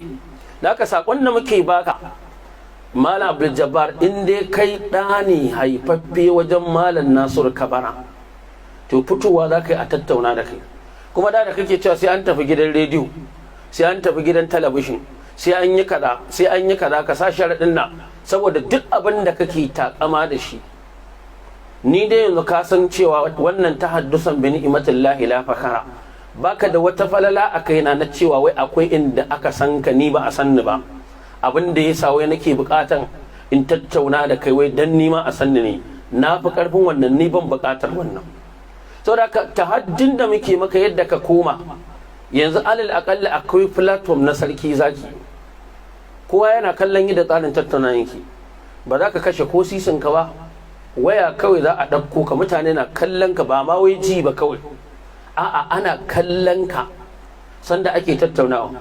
da haka sakon da muke baka Malam Abdul Jabbar, in dai kai ɗa ne haifaffe wajen Malam Nasiru Kabara, to fitowa za ka yi a tattauna da kai. Kuma da kake cewa sai an tafi gidan rediyo, sai an tafi gidan talabishin, sai an yi kaza, sai an yi kaza, ka sa sharaɗin nan, saboda duk abin da kake takama da shi. Ni dai yanzu ka san cewa wannan tahaddusan bi ni'matillahi la fakara. Baka da wata falala a kaina na cewa wai akwai inda aka san ka ni ba a san ni ba. Abin da yasa wai nake bukatan in tattauna da kai wai dan ni ma a san ni ne. Na fi karfin wannan, ni ban bukatar wannan. Saboda tahaddin da muke maka yadda ka koma yanzu alal akalla akwai platform na sarki zaki. Kowa yana kallon yadda tsarin tattauna yake. Ba za ka kashe ko sisin ka ba. Waya kawai za a ɗauko ka, mutane na kallon ka, ba ma wai ji ba kawai. A'a, ana kallon ka sanda ake tattaunawa.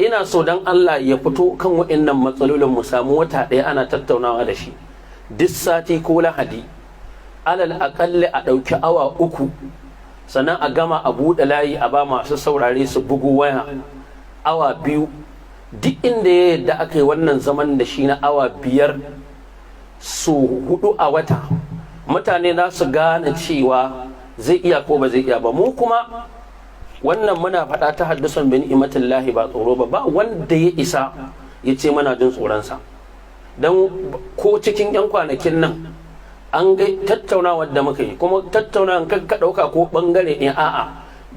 Ina so dan Allah ya fito kan waɗannan matsalolin mu samu wata ɗaya ana tattaunawa da shi duk sati ko Lahadi, alal aƙalli a ɗauki awa 3, sannan a gama a buɗe layi a ba masu saurare su bugu waya awa 2. Duk inda ya yadda aka yi wannan zaman da shi na awa 5 su 4 a wata, mutane za su gane cewa zai iya ko ba zai iya ba. Mu kuma wannan muna faɗa ta haddusan bi ni'matillahi ba tsoro ba, ba wanda ya isa ya ce mana jin tsoronsa. Dan ko cikin 'yan kwanakin nan an ga tattaunawar da muka yi, kuma tattaunawar ka ɗauka ko ɓangare ne, a'a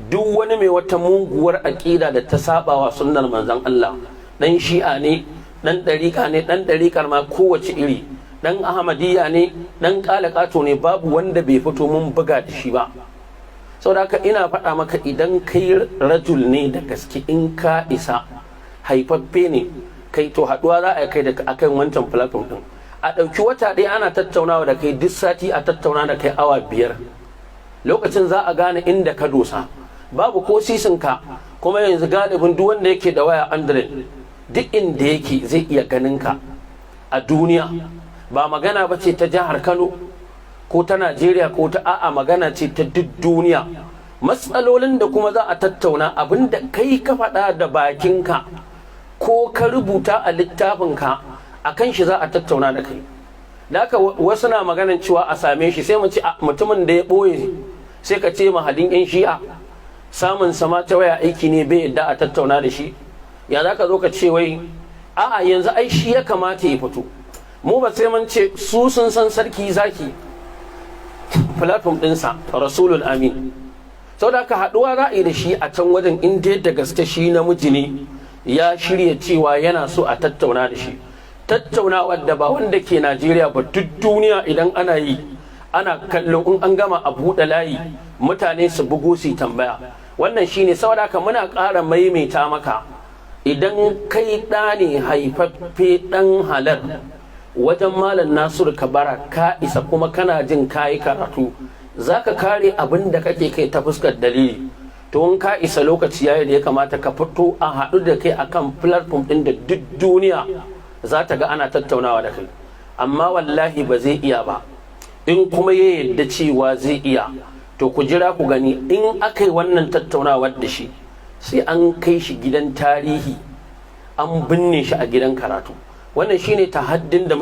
duk wani mai wata muguwar aƙida da ta sabawa sunnar manzon Allah, ɗan shi'a ne, ɗan ɗariƙa ne, ɗan ɗariƙar ma kowace iri, ɗan ahmadiyya ne, ɗan ƙalaƙato ne, babu wanda bai fito mun buga da shi ba. Saboda haka ina faɗa maka, idan kai rajul ne da gaske, in ka isa haifaffe ne kai, to haɗuwa za a kai da akan wancan platform ɗin, a ɗauki wata ɗaya ana tattaunawa da kai, duk sati a tattauna da kai awa 5. Lokacin za a gane inda ka dosa, babu ko sisinka. Kuma yanzu galibin duk wanda yake da waya Android, duk inda yake zai iya ganin ka a duniya. Ba magana ba ce ta jihar Kano ko ta Najeriya ko ta a'a, magana ce ta duk duniya. Matsalolin da kuma za a tattauna, abinda kai ka faɗa da bakinka ko ka rubuta a littafinka, a kan shi za a tattauna da kai. Da haka wasu na maganan cewa a same shi, sai mu ce mutumin da ya ɓoye, sai ka ce mahadin 'yan shi'a samun sama ta waya aiki ne, bai yadda a tattauna da shi. Ya za ka zo ka ce wai a'a yanzu ai shi ya kamata ya fito. Mu ba sai mun ce su sun san sarki zaki platform ɗinsa Rasulul Amin. Saboda haka haɗuwa za a yi da shi a can wajen, inda da gaske shi namiji ne ya shirya cewa yana so a tattauna da shi. Tattaunawar da ba wanda ke Najeriya ba, duk duniya idan ana yi, ana kallo, in an gama a buɗe layi mutane su bugu su tambaya. Wannan shine. Saboda haka muna ƙara maimaita maka, idan kai ɗa ne haifaffe ɗan halal wajen Malam Nasiru Kabara, ka isa kuma kana jin kayi karatu, za ka kare abin da kake kai ta fuskar dalili. To in ka isa, lokaci yayi da ya kamata ka fito a haɗu da kai akan platform ɗin da duk duniya za ta ga ana tattaunawa da kai. Amma wallahi ba zai iya ba. In kuma ya yadda cewa zai iya, to ku jira ku gani, in aka yi wannan tattaunawar da shi, sai an kai shi gidan tarihi, an binne shi a gidan karatu. Wannan shine tahaddin da